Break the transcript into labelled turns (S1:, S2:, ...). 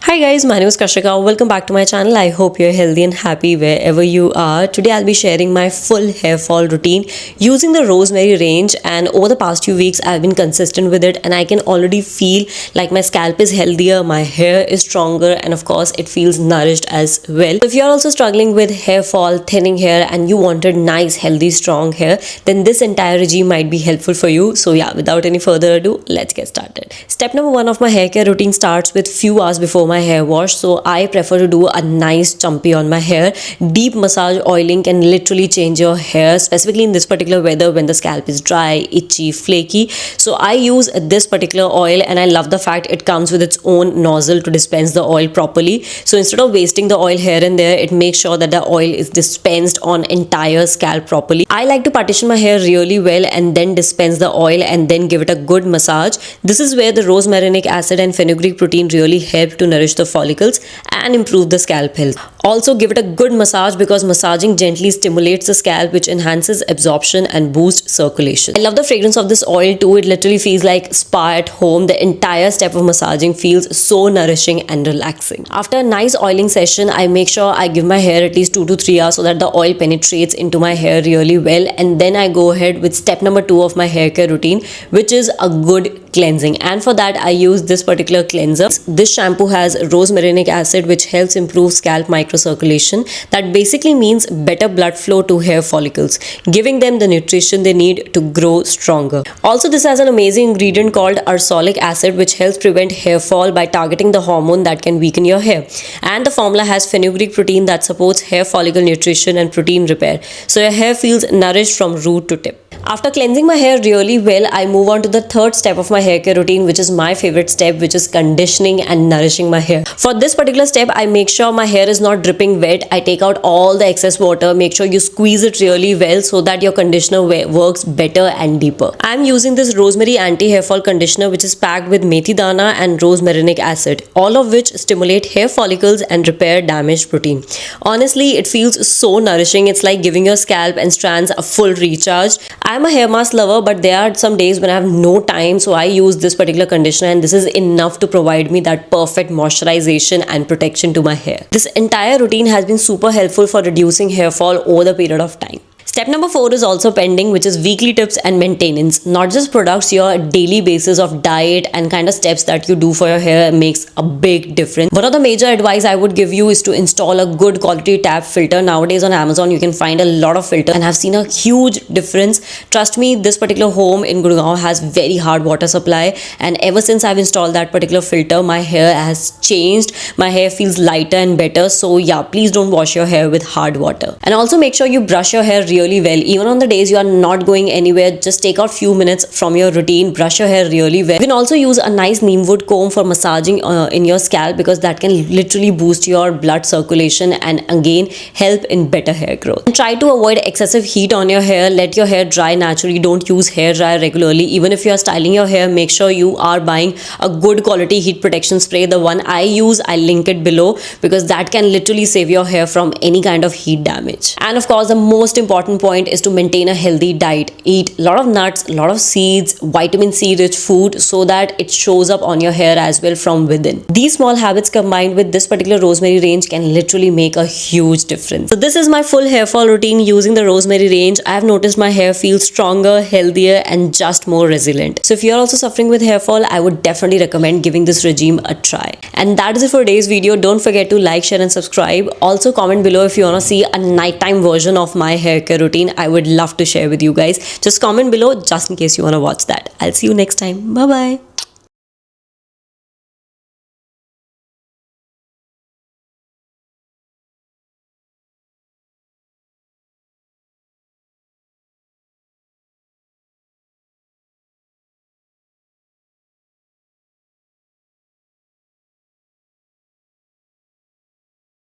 S1: Hi guys, my name is Kashika. Welcome back to my channel. I hope you're healthy and happy wherever you are. Today I'll be sharing my full hair fall routine using the rosemary range, and over the past few weeks I've been consistent with it and I can already feel like my scalp is healthier, my hair is stronger, and of course it feels nourished as well. If you're also struggling with hair fall, thinning hair, and you wanted nice, healthy, strong hair, then this entire regime might be helpful for you. So yeah, without any further ado, let's get started. Step number 1 of my hair care routine starts with few hours before my hair wash. So I prefer to do a nice chumpy on my hair. Deep massage oiling can literally change your hair, specifically in this particular weather when the scalp is dry, itchy, flaky. So I use this particular oil and I love the fact it comes with its own nozzle to dispense the oil properly. So instead of wasting the oil here and there, it makes sure that the oil is dispensed on entire scalp properly. I like to partition my hair really well and then dispense the oil and then give it a good massage. This is where the rosmarinic acid and fenugreek protein really help to nourish the follicles and improve the scalp health. Also give it a good massage because massaging gently stimulates the scalp, which enhances absorption and boosts circulation. I love the fragrance of this oil too. It literally feels like spa at home. The entire step of massaging feels so nourishing and relaxing. After a nice oiling session, I make sure I give my hair at least 2 to 3 hours so that the oil penetrates into my hair really well, and then I go ahead with step number 2 of my hair care routine, which is a good cleansing. And for that I use this particular cleanser. This shampoo has rosmarinic acid, which helps improve scalp microcirculation. That basically means better blood flow to hair follicles, giving them the nutrition they need to grow stronger. Also, this has an amazing ingredient called ursolic acid, which helps prevent hair fall by targeting the hormone that can weaken your hair. And the formula has fenugreek protein that supports hair follicle nutrition and protein repair, so your hair feels nourished from root to tip. After cleansing my hair really well, I move on to the third step of my hair care routine, which is my favorite step, which is conditioning and nourishing my hair. For this particular step, I make sure my hair is not dripping wet. I take out all the excess water. Make sure you squeeze it really well so that your conditioner works better and deeper. I'm using this rosemary anti-hair fall conditioner, which is packed with methi dana and rosmarinic acid, all of which stimulate hair follicles and repair damaged protein. Honestly, it feels so nourishing. It's like giving your scalp and strands a full recharge. I'm a hair mask lover, but there are some days when I have no time, so I use this particular conditioner, and this is enough to provide me that perfect moisturization and protection to my hair. This entire routine has been super helpful for reducing hair fall over the period of time. Step number 4 is also pending, which is weekly tips and maintenance. Not just products, your daily basis of diet and kind of steps that you do for your hair makes a big difference. One of the major advice I would give you is to install a good quality tap filter. Nowadays on Amazon you can find a lot of filters and have seen a huge difference. Trust me, this particular home in Gurgaon has very hard water supply, and ever since I've installed that particular filter, my hair has changed. My hair feels lighter and better. So yeah, please don't wash your hair with hard water. And also make sure you brush your hair really well. Even on the days you are not going anywhere, just take out few minutes from your routine, brush your hair really well. You can also use a nice neem wood comb for massaging in your scalp, because that can literally boost your blood circulation and again help in better hair growth. And try to avoid excessive heat on your hair. Let your hair dry naturally. Don't use hair dryer regularly. Even if you are styling your hair, make sure you are buying a good quality heat protection spray. The one I use, I'll link it below, because that can literally save your hair from any kind of heat damage. And of course, the most important point is to maintain a healthy diet. Eat a lot of nuts, a lot of seeds, vitamin C rich food, so that it shows up on your hair as well from within. These small habits combined with this particular rosemary range can literally make a huge difference. So this is my full hair fall routine using the rosemary range. I have noticed my hair feels stronger, healthier, and just more resilient. So if you're also suffering with hair fall, I would definitely recommend giving this regime a try. And that is it for today's video. Don't forget to like, share, and subscribe. Also comment below if you want to see a nighttime version of my hair care routine. I would love to share with you guys. Just comment below just in case you want to watch that. I'll see you next time. Bye bye.